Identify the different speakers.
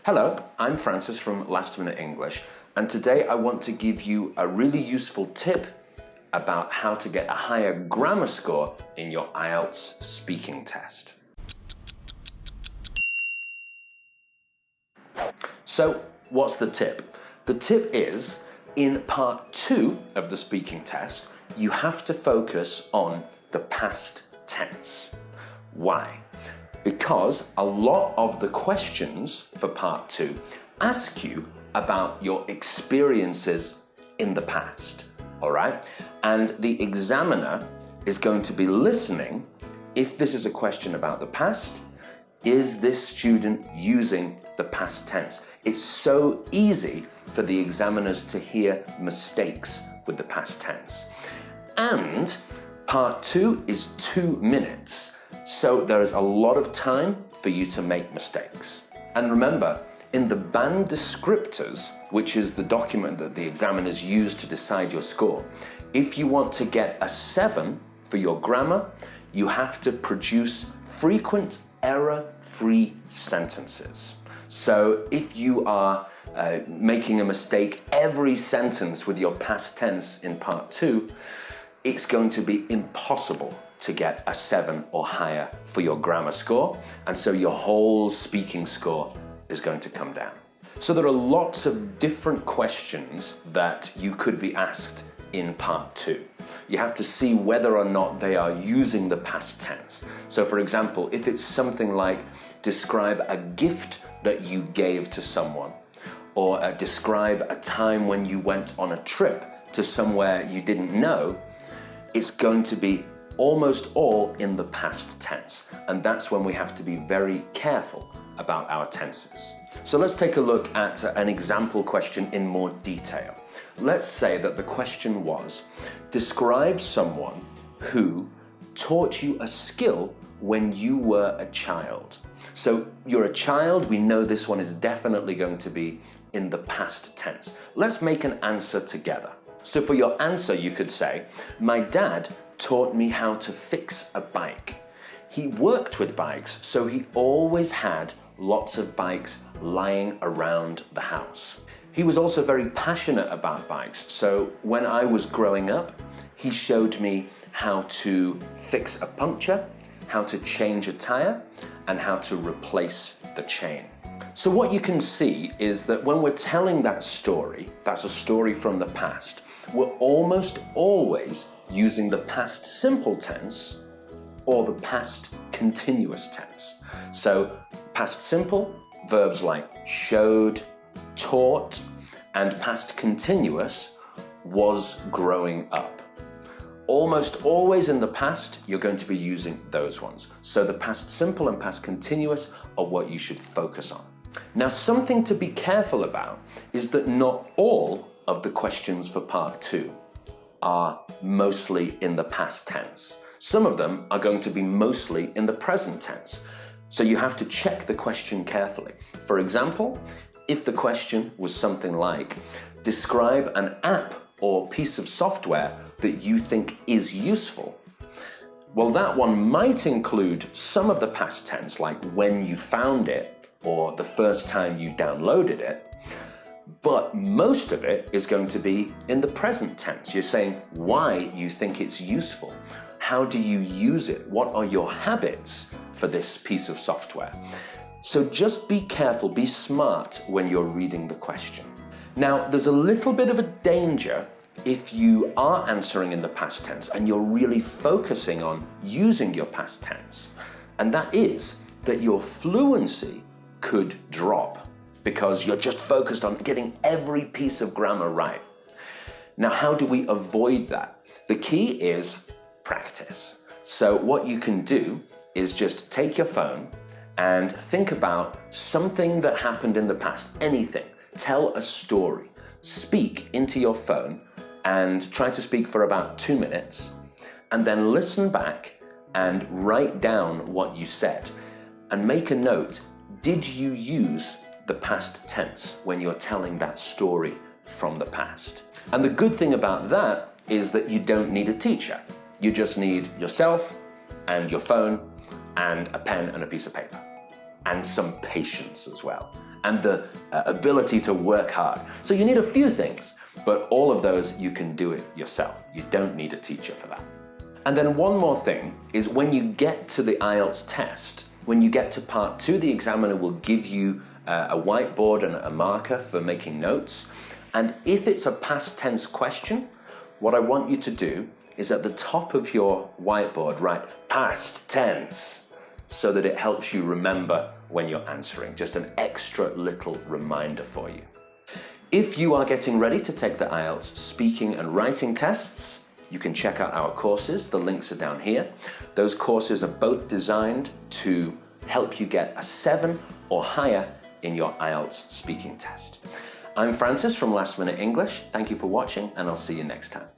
Speaker 1: Hello, I'm Francis from Last Minute English, and today I want to give you a really useful tip about how to get a higher grammar score in your IELTS speaking test. So, what's the tip? The tip is, in part 2 of the speaking test, you have to focus on the past tense. Why? Because a lot of the questions for part 2 ask you about your experiences in the past, all right? And the examiner is going to be listening if this is a question about the past. Is this student using the past tense? It's so easy for the examiners to hear mistakes with the past tense. And part 2 is 2 minutes. So there is a lot of time for you to make mistakes. And remember, in the band descriptors, which is the document that the examiners use to decide your score, if you want to get a 7 for your grammar, you have to produce frequent error-free sentences. So if you are making a mistake every sentence with your past tense in part 2, it's going to be impossible to get a 7 or higher for your grammar score, and so your whole speaking score is going to come down. So there are lots of different questions that you could be asked in part 2. You have to see whether or not they are using the past tense. So for example, if it's something like describe a gift that you gave to someone, or describe a time when you went on a trip to somewhere you didn't know, it's going to be almost all in the past tense, and that's when we have to be very careful about our tenses. So let's take a look at an example question in more detail. Let's say that the question was, describe someone who taught you a skill when you were a child. So you're a child, we know this one is definitely going to be in the past tense. Let's make an answer together. So for your answer, you could say, my dad taught me how to fix a bike. He worked with bikes, so he always had lots of bikes lying around the house. He was also very passionate about bikes, so when I was growing up, he showed me how to fix a puncture, how to change a tire, and how to replace the chain. So what you can see is that when we're telling that story, that's a story from the past, we're almost always using the past simple tense or the past continuous tense. So past simple, verbs like showed, taught, and past continuous, was growing up. Almost always in the past, you're going to be using those ones. So the past simple and past continuous are what you should focus on. Now, something to be careful about is that not all of the questions for part 2 are mostly in the past tense. Some of them are going to be mostly in the present tense. So you have to check the question carefully. For example, if the question was something like, describe an app or piece of software that you think is useful, well, that one might include some of the past tense, like when you found it or the first time you downloaded it, but most of it is going to be in the present tense. You're saying why you think it's useful. How do you use it? What are your habits for this piece of software? So just be careful, be smart when you're reading the question. Now, there's a little bit of a danger if you are answering in the past tense and you're really focusing on using your past tense, and that is that your fluency could drop because you're just focused on getting every piece of grammar right. Now, how do we avoid that? The key is practice. So what you can do is just take your phone and think about something that happened in the past, anything. Tell a story. Speak into your phone and try to speak for about 2 minutes, and then listen back and write down what you said and make a note. Did you use the past tense when you're telling that story from the past? And the good thing about that is that you don't need a teacher. You just need yourself and your phone and a pen and a piece of paper. And some patience as well. and the ability to work hard. So you need a few things, but all of those you can do it yourself. You don't need a teacher for that. And then one more thing is when you get to the IELTS test, when you get to part 2, the examiner will give you a whiteboard and a marker for making notes. And if it's a past tense question, what I want you to do is at the top of your whiteboard write past tense so that it helps you remember when you're answering. Just an extra little reminder for you. If you are getting ready to take the IELTS speaking and writing tests, you can check out our courses. The links are down here. Those courses are both designed to help you get a 7 or higher in your IELTS speaking test. I'm Francis from Last Minute English. Thank you for watching, and I'll see you next time.